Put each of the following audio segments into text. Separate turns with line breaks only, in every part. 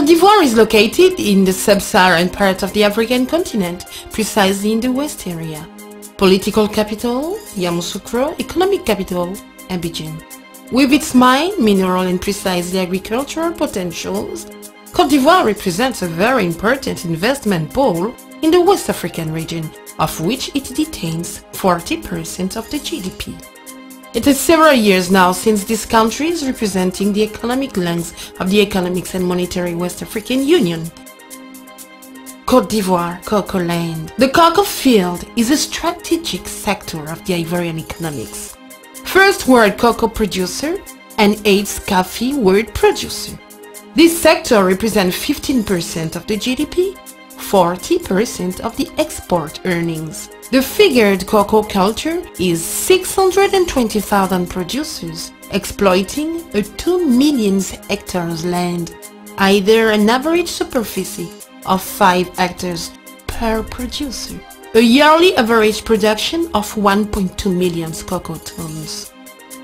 Côte d'Ivoire is located in the sub-Saharan part of the African continent, precisely in the west area. Political capital, Yamoussoukro, economic capital, Abidjan. With its mine, mineral and precisely agricultural potentials, Côte d'Ivoire represents a very important investment pole in the West African region, of which it detains 40% of the GDP. It is several years now since this country is representing the economic lungs of the Economics and Monetary West African Union. Côte d'Ivoire, Cocoa Land. The cocoa field is a strategic sector of the Ivorian economics. First world cocoa producer and 8th coffee world producer. This sector represents 15% of the GDP, 40% of the export earnings. The figured cocoa culture is 620,000 producers exploiting a 2 million hectares land, either an average superficie of 5 hectares per producer. A yearly average production of 1.2 million cocoa tons.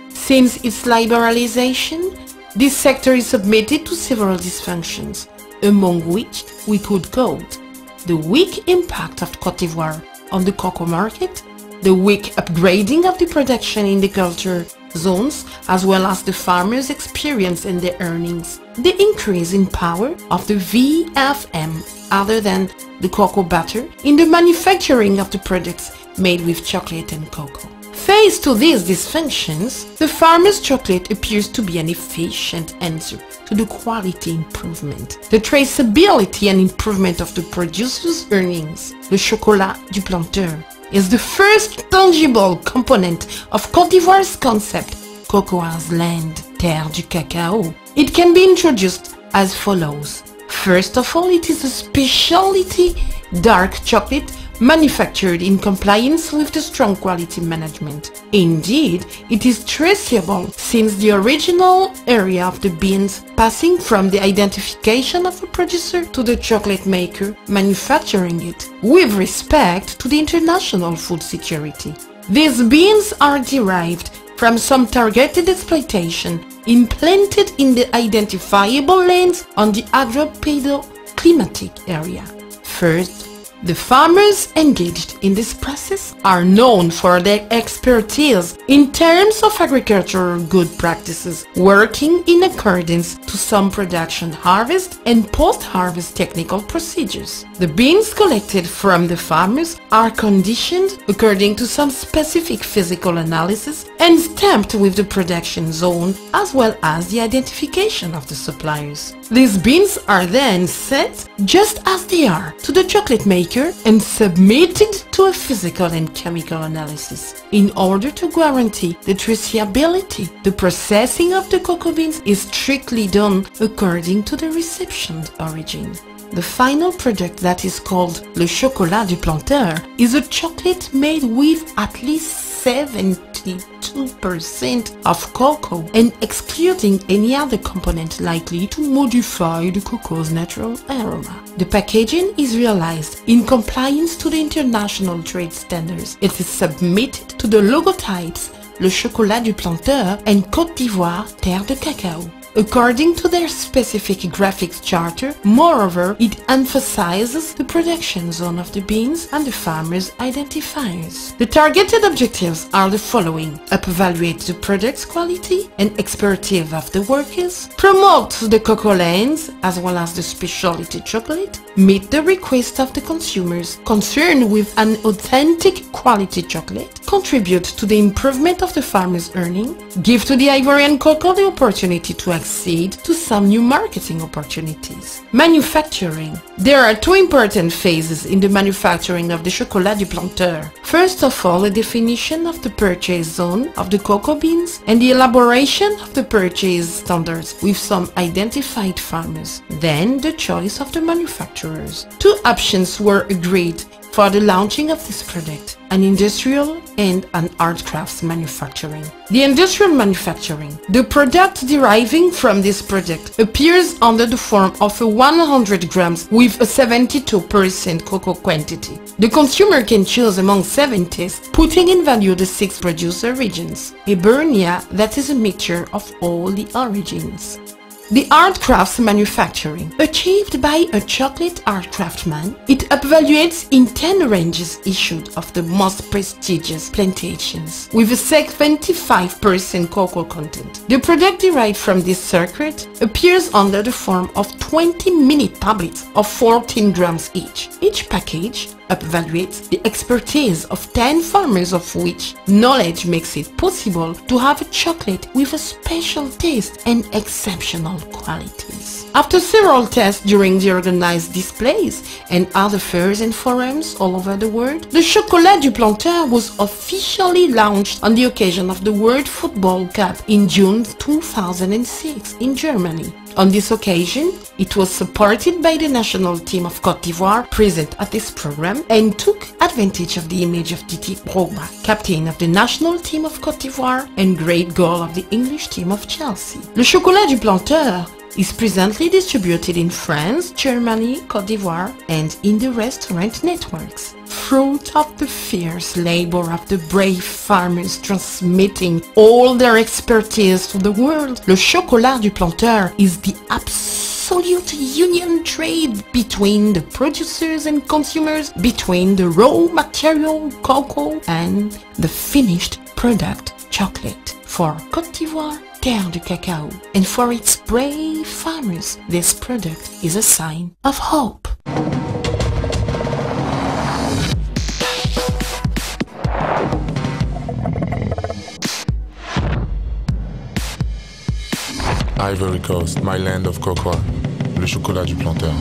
Since its liberalization, this sector is submitted to several dysfunctions, among which we could quote the weak impact of Côte d'Ivoire on the cocoa market, the weak upgrading of the production in the culture zones, as well as the farmers' experience and their earnings, the increase in power of the VFM, other than the cocoa butter, in the manufacturing of the products made with chocolate and cocoa. Faced to these dysfunctions, the farmer's chocolate appears to be an efficient answer to the quality improvement, the traceability and improvement of the producer's earnings. Le chocolat du planteur is the first tangible component of Côte d'Ivoire's concept, cocoa as land, terre du cacao. It can be introduced as follows. First of all, it is a specialty dark chocolate manufactured in compliance with the strong quality management. Indeed, it is traceable since the original area of the beans, passing from the identification of a producer to the chocolate maker manufacturing it, with respect to the international food security. These beans are derived from some targeted exploitation implanted in the identifiable lands on the agro-pedoclimatic area. First, the farmers engaged in this process are known for their expertise in terms of agricultural good practices, working in accordance to some production harvest and post-harvest technical procedures. The beans collected from the farmers are conditioned according to some specific physical analysis and stamped with the production zone as well as the identification of the suppliers. These beans are then sent, just as they are, to the chocolate maker and submitted to a physical and chemical analysis. In order to guarantee the traceability, the processing of the cocoa beans is strictly done according to the reception origin. The final product, that is called le chocolat du planteur, is a chocolate made with at least 72% of cocoa and excluding any other component likely to modify the cocoa's natural aroma. The packaging is realized in compliance to the international trade standards. It is submitted to the logotypes Le Chocolat du Planteur and Côte d'Ivoire, Terre de Cacao, according to their specific graphics charter. Moreover, it emphasizes the production zone of the beans and the farmers' identifiers. The targeted objectives are the following: evaluate the product's quality and expertise of the workers, promote the cocoa lands as well as the specialty chocolate, meet the request of the consumers concerned with an authentic quality chocolate, contribute to the improvement of the farmers' earning, give to the Ivorian cocoa the opportunity to accede to some new marketing opportunities. Manufacturing. There are two important phases in the manufacturing of the Chocolat du Planteur. First of all, the definition of the purchase zone of the cocoa beans and the elaboration of the purchase standards with some identified farmers. Then the choice of the manufacturers. Two options were agreed for the launching of this product: an industrial and an art crafts manufacturing. The industrial manufacturing. The product deriving from this product appears under the form of a 100 grams with a 72% cocoa quantity. The consumer can choose among 7 tastes, putting in value the 6 producer regions. Hibernia, that is a mixture of all the origins. The art crafts manufacturing. Achieved by a chocolate art craftsman, it evaluates in 10 ranges issued of the most prestigious plantations, with a 75% cocoa content. The product derived from this circuit appears under the form of 20-minute tablets of 14 grams each. Each package evaluates the expertise of 10 farmers, of which knowledge makes it possible to have a chocolate with a special taste and exceptional qualities. After several tests during the organized displays and other fairs and forums all over the world, the Chocolat du Planteur was officially launched on the occasion of the World Football Cup in June 2006 in Germany. On this occasion, it was supported by the national team of Côte d'Ivoire present at this program and took advantage of the image of Titi Drogba, captain of the national team of Côte d'Ivoire and great goal of the English team of Chelsea. Le Chocolat du Planteur is presently distributed in France, Germany, Côte d'Ivoire, and in the restaurant networks. Fruit of the fierce labor of the brave farmers transmitting all their expertise to the world, Le Chocolat du Planteur is the absolute union trade between the producers and consumers, between the raw material cocoa and the finished product chocolate. For Côte d'Ivoire, Terre de Cacao, and for its brave farmers, this product is a sign of hope.
Ivory Coast, my land of cocoa, le chocolat du planteur.